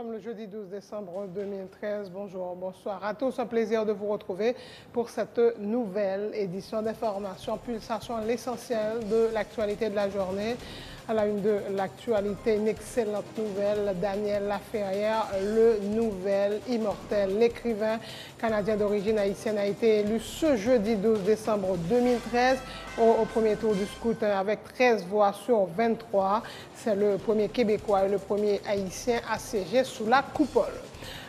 sommes le jeudi 12 décembre 2013. Bonjour, bonsoir à tous. Un plaisir de vous retrouver pour cette nouvelle édition d'information Pulsation, l'essentiel de l'actualité de la journée. À la une de l'actualité, une excellente nouvelle. Daniel Laferrière, le nouvel immortel. L'écrivain canadien d'origine haïtienne a été élu ce jeudi 12 décembre 2013 au premier tour du scrutin avec 13 voix sur 23. C'est le premier Québécois et le premier Haïtien à siéger sous la coupole.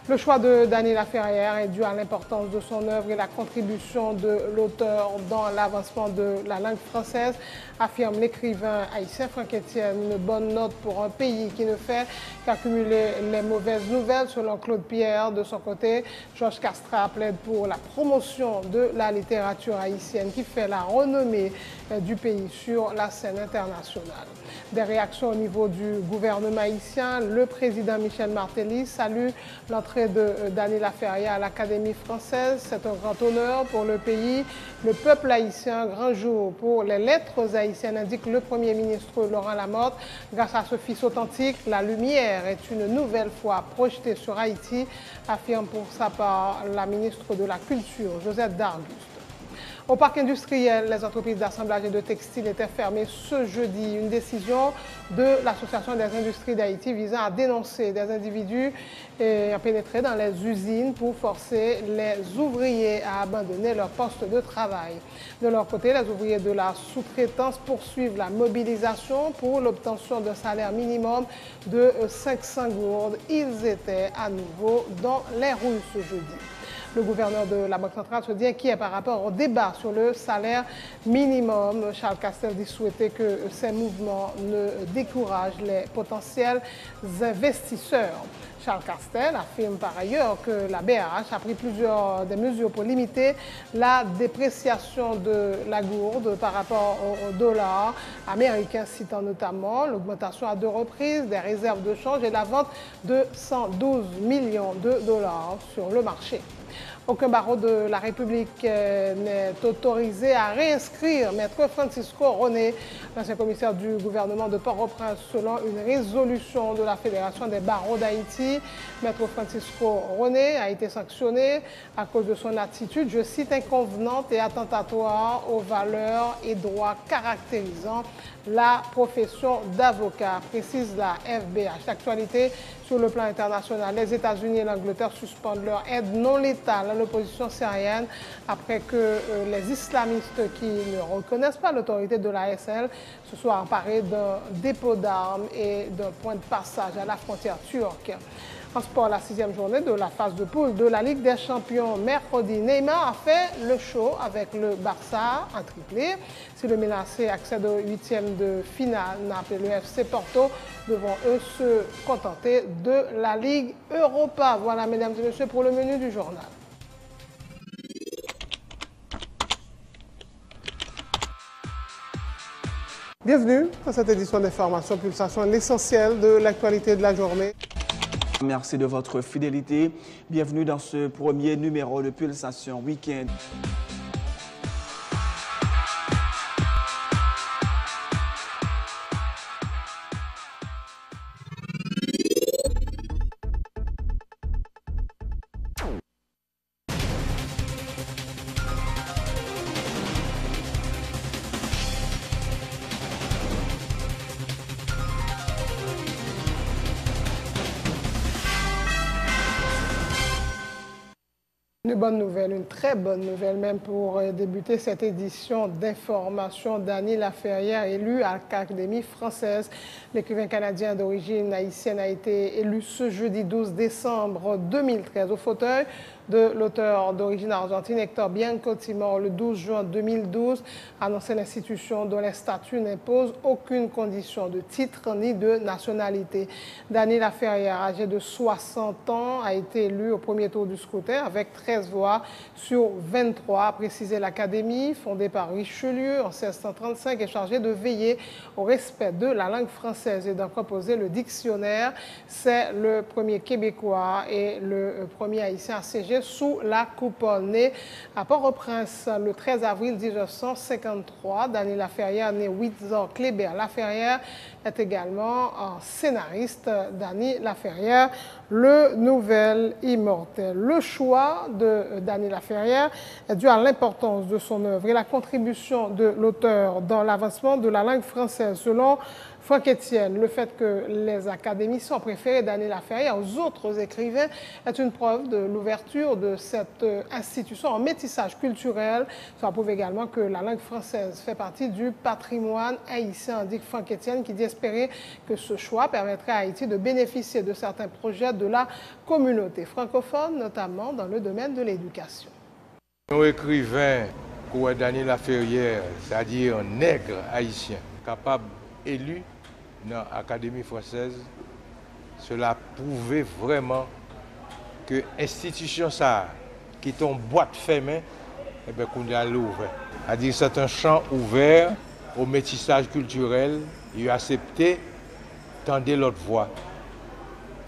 Le choix de Daniel Laferrière est dû à l'importance de son œuvre et la contribution de l'auteur dans l'avancement de la langue française, affirme l'écrivain haïtien Franck Etienne. Une bonne note pour un pays qui ne fait qu'accumuler les mauvaises nouvelles, selon Claude Pierre. De son côté, Georges Castra plaide pour la promotion de la littérature haïtienne qui fait la renommée du pays sur la scène internationale. Des réactions au niveau du gouvernement haïtien. Le président Michel Martelly salue l'entrée de Daniel Laferrière à l'Académie française. C'est un grand honneur pour le pays. Le peuple haïtien, grand jour pour les lettres haïtiennes, indique le Premier ministre Laurent Lamothe. Grâce à ce fils authentique, la lumière est une nouvelle fois projetée sur Haïti, affirme pour sa part la ministre de la Culture, Josette Darguste. Au parc industriel, les entreprises d'assemblage et de textiles étaient fermées ce jeudi. Une décision de l'Association des industries d'Haïti visant à dénoncer des individus et à pénétrer dans les usines pour forcer les ouvriers à abandonner leur poste de travail. De leur côté, les ouvriers de la sous-traitance poursuivent la mobilisation pour l'obtention d'un salaire minimum de 500 gourdes. Ils étaient à nouveau dans les rues ce jeudi. Le gouverneur de la Banque centrale se dit inquiet par rapport au débat sur le salaire minimum. Charles Castel dit souhaiter que ces mouvements ne découragent les potentiels investisseurs. Charles Castel affirme par ailleurs que la BRH a pris des mesures pour limiter la dépréciation de la gourde par rapport au dollar américain, citant notamment l'augmentation à 2 reprises des réserves de change et la vente de 112 millions de dollars sur le marché. Aucun barreau de la République n'est autorisé à réinscrire Maître Francisco Roné, l'ancien commissaire du gouvernement de Port-au-Prince, selon une résolution de la Fédération des barreaux d'Haïti. Maître Francisco Roné a été sanctionné à cause de son attitude, je cite, inconvenante et attentatoire aux valeurs et droits caractérisant la profession d'avocat, précise la FBH. L'actualité sur le plan international, les États-Unis et l'Angleterre suspendent leur aide non létale à l'opposition syrienne après que les islamistes qui ne reconnaissent pas l'autorité de l'ASL se soient emparés d'un dépôt d'armes et d'un point de passage à la frontière turque. En sport, la 6e journée de la phase de poule de la Ligue des Champions. Mercredi, Neymar a fait le show avec le Barça en triplé. Si le menacé accède au 8e de finale, Naples et le FC Porto devront eux se contenter de la Ligue Europa. Voilà, mesdames et messieurs, pour le menu du journal. Bienvenue à cette édition d'information Pulsation, l'essentiel de l'actualité de la journée. Merci de votre fidélité. Bienvenue dans ce premier numéro de Pulsation Week-end. Une bonne nouvelle, une très bonne nouvelle même pour débuter cette édition d'information. Daniel Laferrière, élu à l'Académie française. L'écrivain canadien d'origine haïtienne a été élu ce jeudi 12 décembre 2013 au fauteuil de l'auteur d'origine argentine Hector Biancotti, mort le 12 juin 2012, annonçait l'institution dont les statuts n'imposent aucune condition de titre ni de nationalité. Daniel Laferrière, âgé de 60 ans, a été élu au premier tour du scrutin avec 13 voix sur 23, a précisé l'Académie, fondée par Richelieu en 1635 et chargée de veiller au respect de la langue française et d'en composer le dictionnaire. C'est le premier Québécois et le premier Haïtien à siéger Saint-Xavier sous la coupole. Né à Port-au-Prince le 13 avril 1953, Dany Laferrière, né Windsor Kléber Laferrière, est également un scénariste. Dany Laferrière, le nouvel immortel. Le choix de Dany Laferrière est dû à l'importance de son œuvre et la contribution de l'auteur dans l'avancement de la langue française. Selon Franck Etienne, le fait que les académiciens ont préféré Dany Laferrière aux autres écrivains est une preuve de l'ouverture de cette institution en métissage culturel. Ça prouve également que la langue française fait partie du patrimoine haïtien, indique Franck Etienne, qui dit espérer que ce choix permettrait à Haïti de bénéficier de certains projets de la communauté francophone, notamment dans le domaine de l'éducation. Nos écrivains, comme Dany Laferrière, c'est-à-dire un nègre haïtien, capable élu dans l'Académie française, cela prouvait vraiment que l'institution qui est en boîte fermée, eh bien, qu'on a l'ouvert. C'est-à-dire c'est un champ ouvert au métissage culturel. Il a accepté tendre l'autre voie.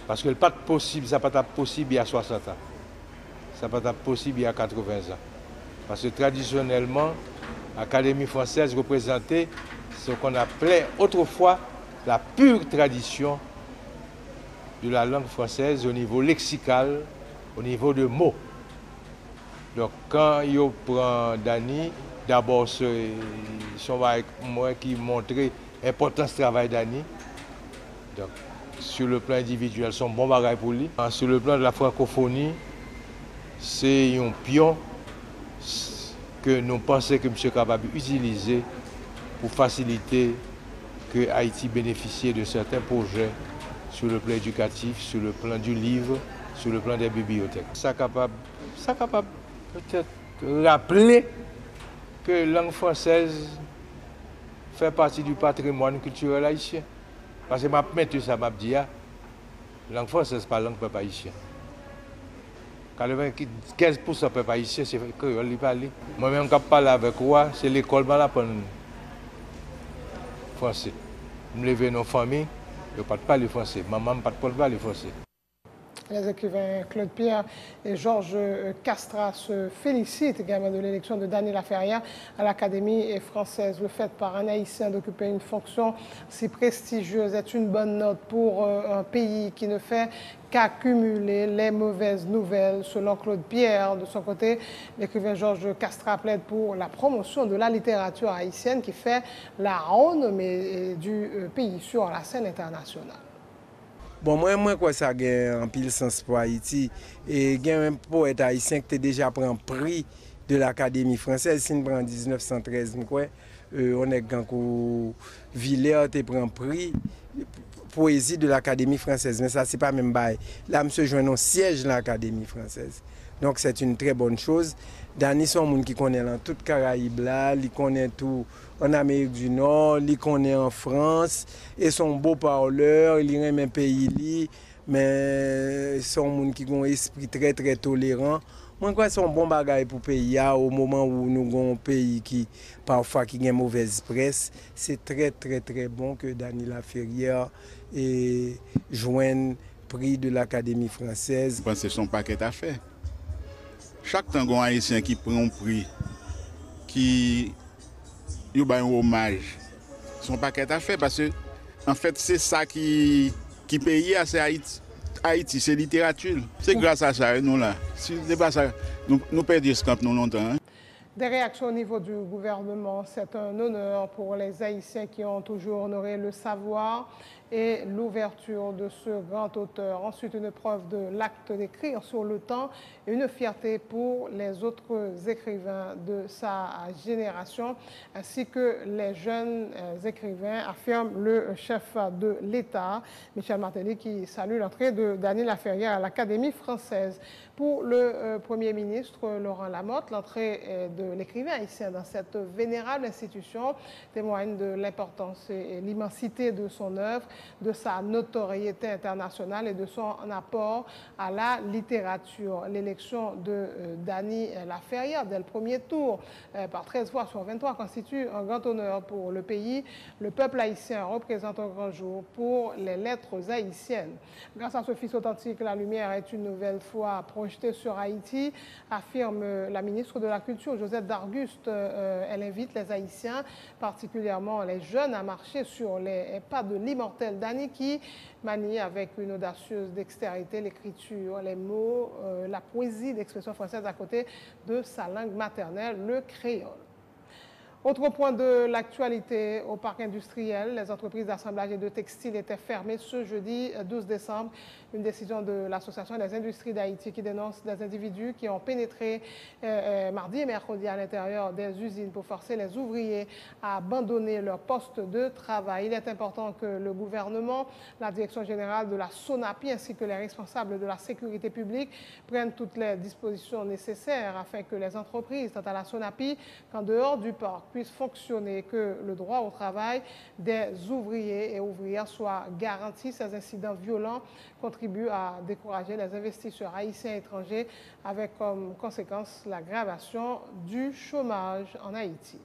Parce que ça n'est pas possible il y a 60 ans. Ça n'est pas possible il y a 80 ans. Parce que traditionnellement, l'Académie française représentait ce qu'on appelait autrefois la pure tradition de la langue française au niveau lexical, au niveau de mots. Donc quand il prend Dany, d'abord son moi qui montrait l'importance du travail de Dany. Donc sur le plan individuel, son bon bagage pour lui. Sur le plan de la francophonie, c'est un pion que nous pensons que M. est capable d'utiliser pour faciliter que Haïti bénéficie de certains projets sur le plan éducatif, sur le plan du livre, sur le plan des bibliothèques. Ça capable peut-être rappeler que la langue française fait partie du patrimoine culturel haïtien. Parce que je ça m'a dit, la langue française n'est pas la langue peuple haïtien. 15% peuple haïtien, c'est créole qui parle. Moi-même, quand je parle avec moi, c'est l'école qui m'apprend français. Je me lève dans une famille, je ne parle pas le français. Maman ne parle pas le français. Les écrivains Claude Pierre et Georges Castrat se félicitent également de l'élection de Dany Laferrière à l'Académie française. Le fait par un Haïtien d'occuper une fonction si prestigieuse est une bonne note pour un pays qui ne fait qu'accumuler les mauvaises nouvelles. Selon Claude Pierre, de son côté, l'écrivain Georges Castrat plaide pour la promotion de la littérature haïtienne qui fait la renommée du pays sur la scène internationale. Bon, moi, quoi ça a un pile sens pour Haïti. Et il y a un poète haïtien qui a déjà pris un prix de l'Académie française. Si on prend en 1913, on est quand Villers a pris un prix poésie de l'Académie française. Mais ça, c'est pas même bail. Là, monsieur joint un siège de l'Académie française. Donc, c'est une très bonne chose. Dany, c'est un monde qui connaît dans toute Caraïbe, là, il connaît tout en Amérique du Nord, il connaît en France, et son beau parleur, il aime un pays, mais c'est un monde qui a un esprit très très tolérant. Moi, je crois que c'est un bon bagage pour le pays, au moment où nous avons un pays qui, parfois, qui a une mauvaise presse. C'est très très très bon que Dany Laferrière joigne le prix de l'Académie française. Je pense que c'est son paquet à faire. Chaque tango haïtien qui prend un prix, qui a un hommage, son paquet à faire parce que en fait c'est ça qui paye, c'est Haïti. Haïti, c'est littérature. C'est grâce à ça, nous là. Si c'est pas ça, nous perdons ce camp nous longtemps. Hein. Des réactions au niveau du gouvernement, c'est un honneur pour les Haïtiens qui ont toujours honoré le savoir et l'ouverture de ce grand auteur. Ensuite, une preuve de l'acte d'écrire sur le temps et une fierté pour les autres écrivains de sa génération, ainsi que les jeunes écrivains, affirme le chef de l'État, Michel Martelly, qui salue l'entrée de Dany Laferrière à l'Académie française. Pour le Premier ministre Laurent Lamotte, l'entrée de de l'écrivain haïtien dans cette vénérable institution témoigne de l'importance et l'immensité de son œuvre, de sa notoriété internationale et de son apport à la littérature. L'élection de Dany Laferrière dès le premier tour par 13 voix sur 23 constitue un grand honneur pour le pays. Le peuple haïtien représente un grand jour pour les lettres haïtiennes. Grâce à ce fils authentique, la lumière est une nouvelle fois projetée sur Haïti, affirme la ministre de la Culture, Josette Darguste. Elle invite les Haïtiens, particulièrement les jeunes, à marcher sur les pas de l'immortel Dany qui manie avec une audacieuse dextérité l'écriture, les mots, la poésie d'expression française à côté de sa langue maternelle, le créole. Autre point de l'actualité, au parc industriel, les entreprises d'assemblage et de textile étaient fermées ce jeudi 12 décembre. Une décision de l'Association des industries d'Haïti qui dénonce des individus qui ont pénétré mardi et mercredi à l'intérieur des usines pour forcer les ouvriers à abandonner leur poste de travail. Il est important que le gouvernement, la direction générale de la SONAPI ainsi que les responsables de la sécurité publique prennent toutes les dispositions nécessaires afin que les entreprises, tant à la SONAPI qu'en dehors du parc, puisse fonctionner, que le droit au travail des ouvriers et ouvrières soit garanti. Ces incidents violents contribuent à décourager les investisseurs haïtiens et étrangers avec comme conséquence l'aggravation du chômage en Haïti.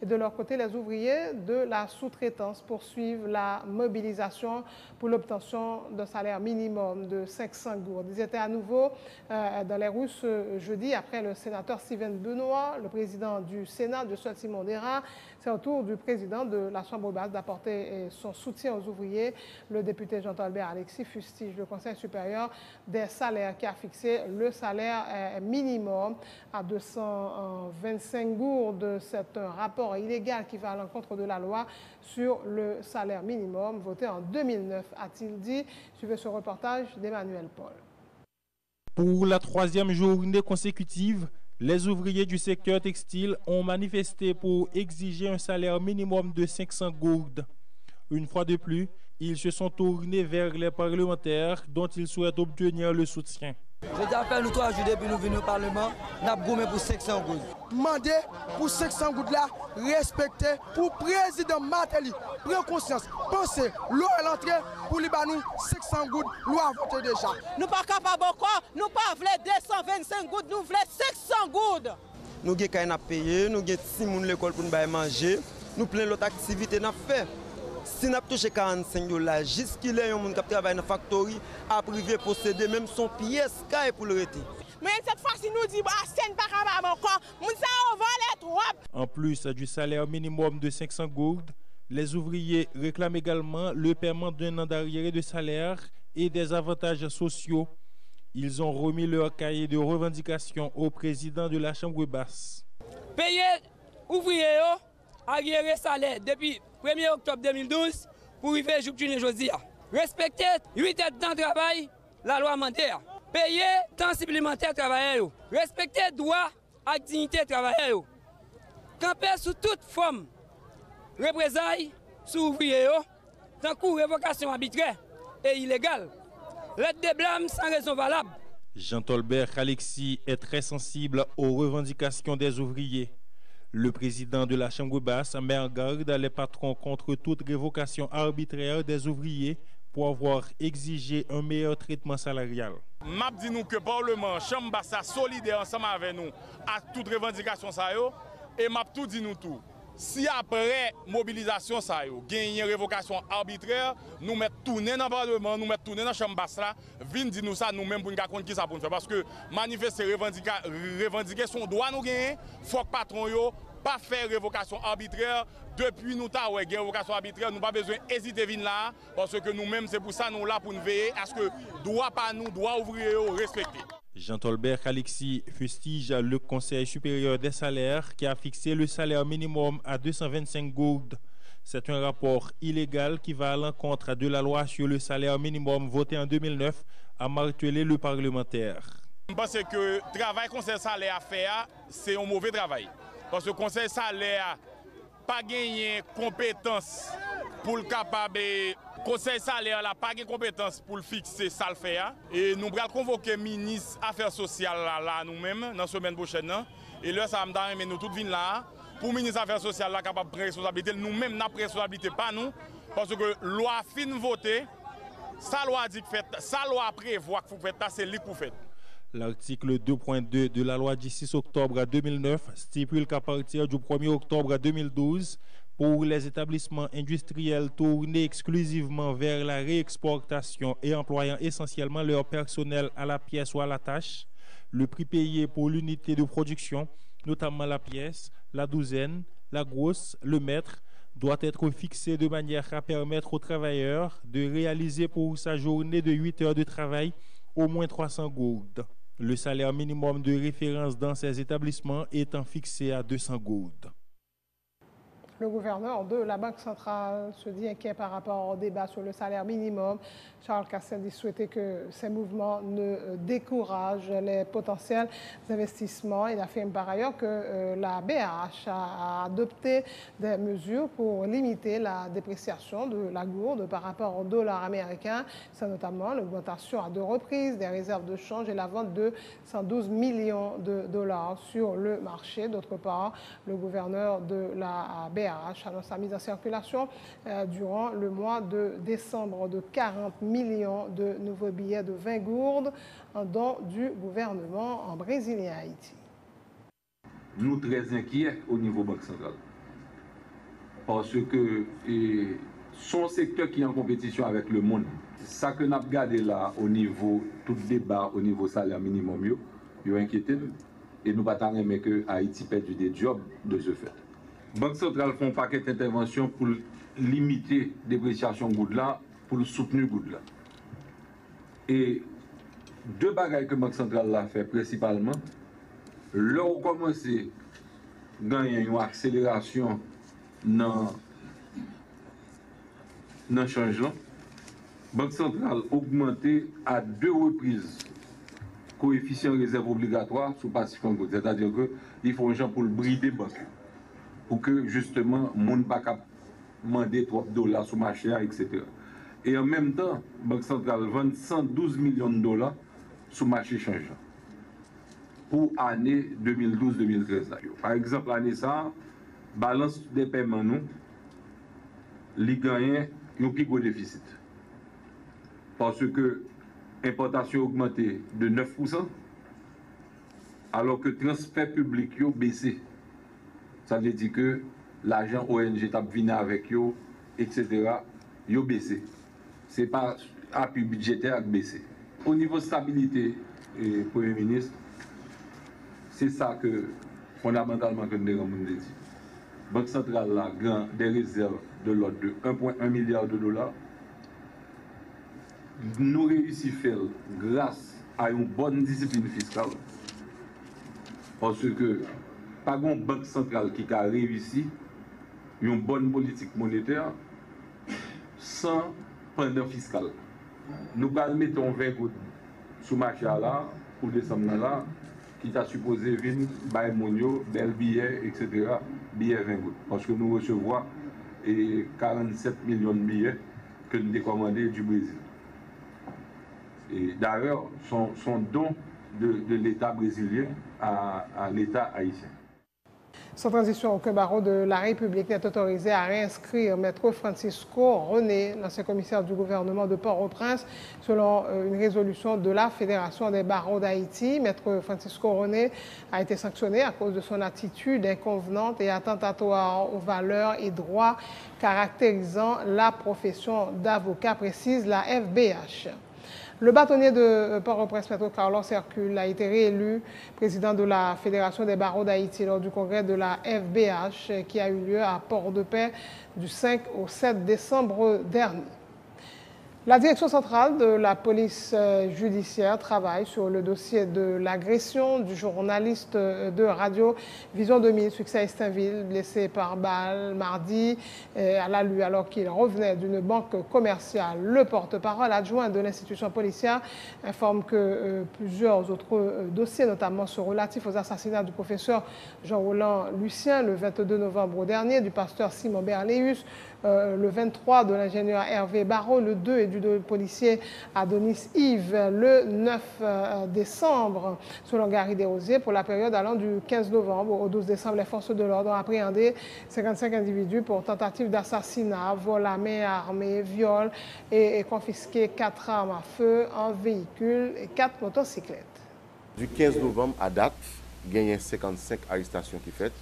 Et de leur côté, les ouvriers de la sous-traitance poursuivent la mobilisation pour l'obtention d'un salaire minimum de 500 gourdes. Ils étaient à nouveau dans les rues ce jeudi après le sénateur Steven Benoît, le président du Sénat, de Simon Dera. C'est au tour du président de la Chambre basse d'apporter son soutien aux ouvriers. Le député Jean-Tolbert Alexis fustige le Conseil supérieur des salaires qui a fixé le salaire minimum à 225 gourdes. C'est un rapport illégal qui va à l'encontre de la loi sur le salaire minimum voté en 2009, a-t-il dit. Suivez ce reportage d'Emmanuel Paul. Pour la troisième journée consécutive, les ouvriers du secteur textile ont manifesté pour exiger un salaire minimum de 500 gourdes. Une fois de plus, ils se sont tournés vers les parlementaires dont ils souhaitent obtenir le soutien. Je dis à faire nous 3 jours depuis nous venons au Parlement, nous avons gommé pour 500 gouttes. Demander pour 500 gouttes là, respecter pour le président Martelly, prendre conscience, penser, l'eau est l'entrée pour les nous 500 gouttes, nous avons voté déjà. Nous ne sommes pas capables encore, nous ne voulons pas 225 gouttes, nous voulons 500 gouttes. Nous avons payé, nous avons 6 personnes à l'école pour nous manger, nous avons l'autre activité à faire. Si nous avons touché 45 $, jusqu'il y a un monde qui travaille dans la factory, à privé posséder même son pièce pour le retirer. Mais cette fois-ci, nous disons que ce n'est pas capable encore, nous avons volé trop. En plus du salaire minimum de 500 gourdes, les ouvriers réclament également le paiement d'un an d'arriéré de salaire et des avantages sociaux. Ils ont remis leur cahier de revendication au président de la Chambre basse. Payer ouvriers arriéré salaire depuis 1er octobre 2012 pour arriver jusqu'à aujourd'hui. Respecter 8 heures de temps de travail, la loi mandataire. Payer temps supplémentaire travailleurs. Respecter droit à dignité travailleurs. Camper sous toute forme représailles sous ouvriers, tant que révocation arbitraire et illégale. Lettre de blâme sans raison valable. Jean-Tolbert Alexis est très sensible aux revendications des ouvriers. Le président de la Chambre basse met en garde les patrons contre toute révocation arbitraire des ouvriers pour avoir exigé un meilleur traitement salarial. M'a dit nous que le Parlement, Chambre basse, a solidaire ensemble avec nous à toute revendication ça yo, et m'a tout dit nous tout. Si après mobilisation ça yo, gagne une révocation arbitraire, nous mettons tourner dans le Parlement, nous mettons tourner dans la Chambre basse là, vinn dire nous ça nous-mêmes pour nous comprendre qui ça pour nous faire parce que manifester revendiquer son droit nous gagner, faut que patron yo pas faire révocation arbitraire depuis nous ta ouais révocation arbitraire, nous pas besoin hésiter venir là parce que nous-mêmes c'est pour ça nous là pour nous veiller à ce que droit pas nous droit ouvrier respecter. Jean-Tolbert Alexis fustige le Conseil supérieur des salaires qui a fixé le salaire minimum à 225 gourdes. C'est un rapport illégal qui va à l'encontre de la loi sur le salaire minimum votée en 2009, a martelé le parlementaire. Je pense que le travail que le Conseil salaire a fait, c'est un mauvais travail. Parce que le Conseil salaire n'a pas gagné compétence pour le capable. Le Conseil salaire n'a pas de compétence pour le fixer ça le faire. Et nous allons convoquer le ministre des Affaires sociales là nous-mêmes dans la semaine prochaine. Et là, ça me mais nous tous venons là, pour le ministre des Affaires sociales, là, capable de prendre responsabilité. Nous-mêmes, nous responsabilité, pas nous, parce que la loi fin votée, sa loi dit que fait, sa loi prévoit que vous faites ça, c'est lui pour faire. L'article 2.2 de la loi du 6 octobre 2009 stipule qu'à partir du 1er octobre 2012, pour les établissements industriels tournés exclusivement vers la réexportation et employant essentiellement leur personnel à la pièce ou à la tâche, le prix payé pour l'unité de production, notamment la pièce, la douzaine, la grosse, le mètre, doit être fixé de manière à permettre au travailleur de réaliser pour sa journée de 8 heures de travail au moins 300 gourdes. Le salaire minimum de référence dans ces établissements étant fixé à 200 gourdes. Le gouverneur de la Banque centrale se dit inquiet par rapport au débat sur le salaire minimum. Charles Castaldi souhaitait que ces mouvements ne découragent les potentiels investissements. Il affirme par ailleurs que la BAH a adopté des mesures pour limiter la dépréciation de la gourde par rapport au dollar américain. C'est notamment l'augmentation à 2 reprises des réserves de change et la vente de 112 millions de dollars sur le marché. D'autre part, le gouverneur de la BAH annonce la mise en circulation durant le mois de décembre de 40 millions de nouveaux billets de 20 gourdes en don du gouvernement en Brésil et Haïti. Nous sommes très inquiets au niveau Banque centrale parce que son secteur qui est en compétition avec le monde, ça que nous avons regardé là au niveau, tout débat au niveau salaire minimum, il inquiété et nous ne pouvons pas que Haïti perde des jobs de ce fait. Banque centrale fait un paquet d'interventions pour limiter la dépréciation de là, pour soutenir là. Et 2 bagages que Banque centrale a fait principalement, là où commencé à gagner une accélération dans le changement, Banque centrale a augmenté à 2 reprises le coefficient réserve obligatoire sur passif en goutte. C'est-à-dire qu'il faut un gens pour le brider banque. Pour que justement, les gens ne puissent pas demander trop de dollars sur le marché, etc. Et en même temps, la Banque centrale vend 112 millions de dollars sur le marché changeant pour l'année 2012-2013. Par exemple, l'année ça, balance des paiements, nous, les gagnants ont un plus gros déficit. Parce que l'importation a augmenté de 9%, alors que le transfert public a baissé. Ça veut dire que l'argent ONG t'a venu avec eux, etc., ils ont baissé. Ce n'est pas appui budgétaire qui a baissé. Au niveau de stabilité, Premier ministre, c'est ça que fondamentalement que nous devons dire. La Banque centrale a des réserves de l'ordre de 1,1 milliard de dollars. Nous réussissons à faire grâce à une bonne discipline fiscale. Parce que pas une banque centrale qui a réussi une bonne politique monétaire sans pendant fiscal. Nous mettons 20 gouttes sur le marché là, pour décembre là, qui t'a supposé venir, bail monio, bel billet, etc. Billets 20 gouttes. Parce que nous recevons 47 millions de billets que nous décommandons du Brésil. Et d'ailleurs, son don de l'État brésilien à l'État haïtien. Sans transition, aucun barreau de la République n'est autorisé à réinscrire Maître Francisco René, l'ancien commissaire du gouvernement de Port-au-Prince, selon une résolution de la Fédération des barreaux d'Haïti. Maître Francisco René a été sanctionné à cause de son attitude inconvenante et attentatoire aux valeurs et droits caractérisant la profession d'avocat, précise la FBH. Le bâtonnier de Port-au-Prince, Maître Carlos Hercule, a été réélu président de la Fédération des barreaux d'Haïti lors du congrès de la FBH qui a eu lieu à Port-de-Paix du 5 au 7 décembre dernier. La direction centrale de la police judiciaire travaille sur le dossier de l'agression du journaliste de radio Vision 2000, succès à Estinville, blessé par balle mardi à la Lue alors qu'il revenait d'une banque commerciale. Le porte-parole adjoint de l'institution policière informe que plusieurs autres dossiers, notamment ceux relatifs aux assassinats du professeur Jean-Roland Lucien le 22 novembre dernier, du pasteur Simon Berléus, le 23 de l'ingénieur Hervé Barrault, le 2 et du policier Adonis Yves le 9 décembre, selon Gary Desrosiers. Pour la période allant du 15 novembre au 12 décembre, les forces de l'ordre ont appréhendé 55 individus pour tentative d'assassinat, vol à main armée, viol et confisqué 4 armes à feu, un véhicule et 4 motocyclettes. Du 15 novembre à date, il y a 55 arrestations qui sont faites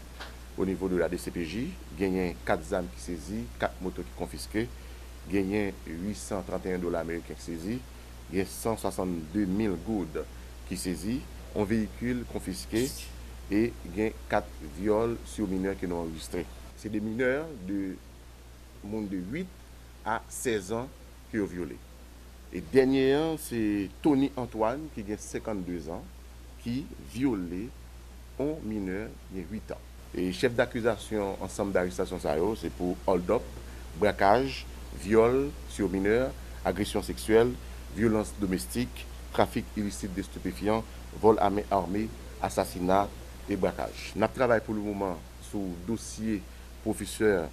au niveau de la DCPJ. Il y a 4 armes qui saisies, 4 motos qui confisquées. Il y a 831 $ américains qui saisis. Il y a 162 000 goudes qui saisis, un véhicule confisqué et il y a 4 viols sur mineurs qui sont enregistrés. C'est des mineurs de 8 à 16 ans qui ont violé. Et dernier, c'est Tony Antoine qui a 52 ans qui violé un mineur de 8 ans. Et chef d'accusation, ensemble d'arrestations, c'est pour hold-up, braquage, viol sur mineur, agression sexuelle, violence domestique, trafic illicite de stupéfiants, vol à main armée, assassinat et braquage. Nous travaillons pour le moment sur le dossier professeur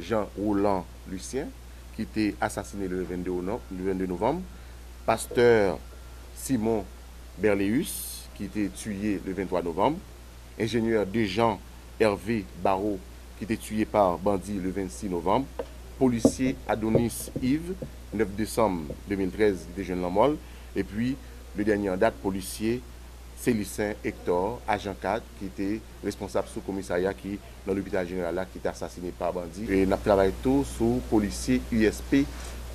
Jean-Roland Lucien, qui était assassiné le 22 novembre, pasteur Simon Berléus, qui était tué le 23 novembre, ingénieur Dejean Hervé Barreau, qui était tué par bandit le 26 novembre, policier Adonis Yves, 9 décembre 2013, des jeunes Lamol, et puis le dernier en date, policier Célicin Hector, agent 4, qui était responsable sous commissariat qui, dans l'hôpital général là, qui était assassiné par bandit. Et nous travaillons tout sur policier USP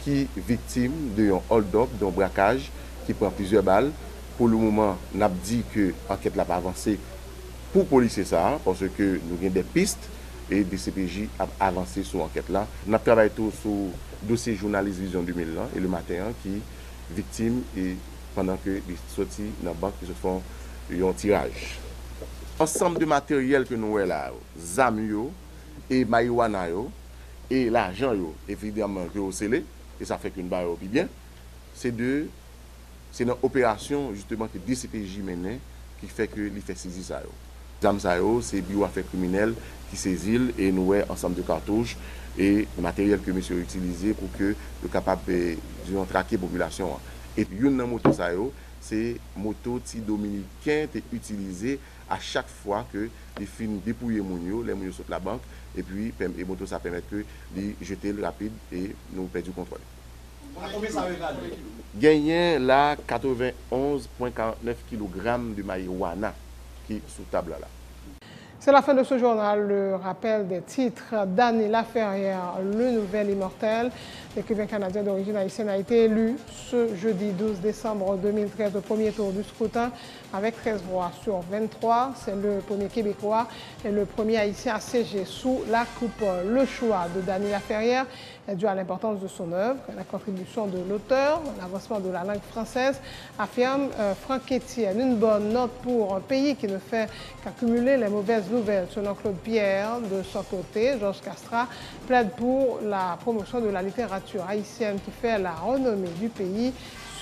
qui est victime d'un hold-up, d'un braquage, qui prend plusieurs balles. Pour le moment, nous avons dit que l'enquête n'a pas avancé pour policier ça, parce que nous avons des pistes et des CPJ a avancé sur l'enquête là. Nous travaillons tout sur le dossier journaliste Vision 2000 et le matin qui est victime et pendant que les sorties dans la banque qui se font un tirage. Ensemble de matériel que nous avons là, ZAM et marijuana et l'argent, évidemment, que vous scellez, et ça fait qu'une barre au bien, c'est une opération justement que DCPJ mène qui fait que les fait saisir ça. ZAM c'est bio affaires criminelles qui saisit et nous avons ensemble de cartouches et le matériel que monsieur a utilisé pour que le capable de traquer la population. Et une moto c'est moto dominicain qui est utilisé à chaque fois que les films dépouillent les mounios sautent la banque et puis les motos ça permet que de jeter le rapide et nous perdons du contrôle. Gagné là 91,49 kg de marijuana qui est sous table là. C'est la fin de ce journal. Le rappel des titres. Dany Laferrière, le nouvel immortel. L'écrivain canadien d'origine haïtienne a été élu ce jeudi 12 décembre 2013 au premier tour du scrutin avec 13 voix sur 23. C'est le premier Québécois et le premier haïtien à siéger sous la coupole. Le choix de Dany Laferrière est dû à l'importance de son œuvre, la contribution de l'auteur, l'avancement de la langue française, affirme Franck Etienne. Une bonne note pour un pays qui ne fait qu'accumuler les mauvaises nouvelles. Selon Claude Pierre, de son côté, Georges Castrat plaide pour la promotion de la littérature haïtienne qui fait la renommée du pays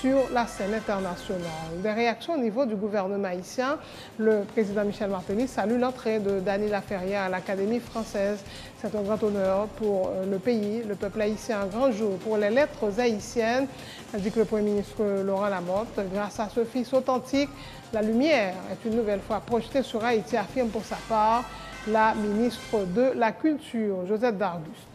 sur la scène internationale. Des réactions au niveau du gouvernement haïtien, le président Michel Martelly salue l'entrée de Dany Laferrière à l'Académie française. C'est un grand honneur pour le pays, le peuple haïtien, un grand jour pour les lettres haïtiennes, indique le Premier ministre Laurent Lamotte. Grâce à ce fils authentique, la lumière est une nouvelle fois projetée sur Haïti, affirme pour sa part la ministre de la Culture, Josette Darguste.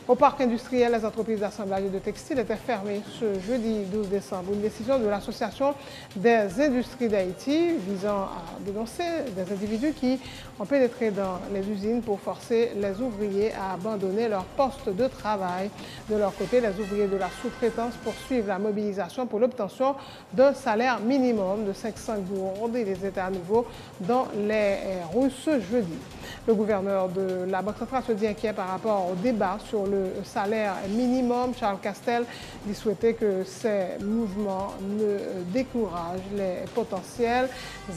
Au parc industriel, les entreprises d'assemblage et de textiles étaient fermées ce jeudi 12 décembre. Une décision de l'Association des industries d'Haïti visant à dénoncer des individus qui ont pénétré dans les usines pour forcer les ouvriers à abandonner leur poste de travail. De leur côté, les ouvriers de la sous-traitance poursuivent la mobilisation pour l'obtention d'un salaire minimum de 500 gourdes. Ils étaient à nouveau dans les rues ce jeudi. Le gouverneur de la Banque centrale se dit inquiet par rapport au débat sur le salaire minimum. Charles Castel dit souhaiter que ces mouvements ne découragent les potentiels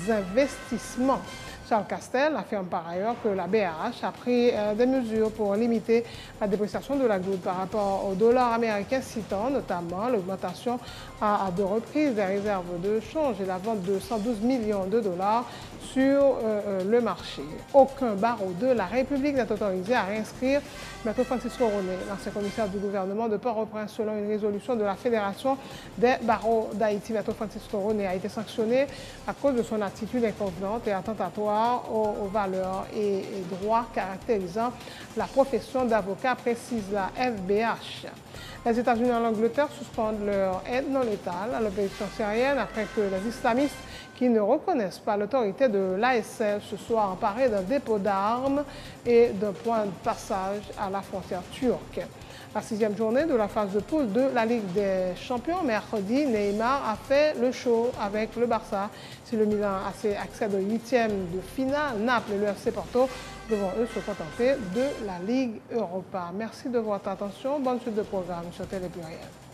investissements. Charles Castel affirme par ailleurs que la BAH a pris des mesures pour limiter la dépréciation de la goutte par rapport au dollar américain, citant notamment l'augmentation à 2 reprises des réserves de change et la vente de 112 millions de dollars sur le marché. Aucun barreau de la République n'est autorisé à réinscrire Maître Francisco René, l'ancien commissaire du gouvernement de Port-au-Prince, selon une résolution de la Fédération des barreaux d'Haïti. Maître Francisco René a été sanctionné à cause de son attitude inconvenante et attentatoire aux valeurs et droits caractérisant la profession d'avocat, précise la FBH. Les États-Unis et l'Angleterre suspendent leur aide non létale à l'opération syrienne après que les islamistes qui ne reconnaissent pas l'autorité de l'ASL se soient emparés d'un dépôt d'armes et d'un point de passage à la frontière turque. La 6e journée de la phase de poule de la Ligue des Champions, mercredi, Neymar a fait le show avec le Barça. Si le Milan accède au 8e de finale, Naples et le FC Porto devront eux se contenter de la Ligue Europa. Merci de votre attention. Bonne suite de programme sur Télé Pluriel.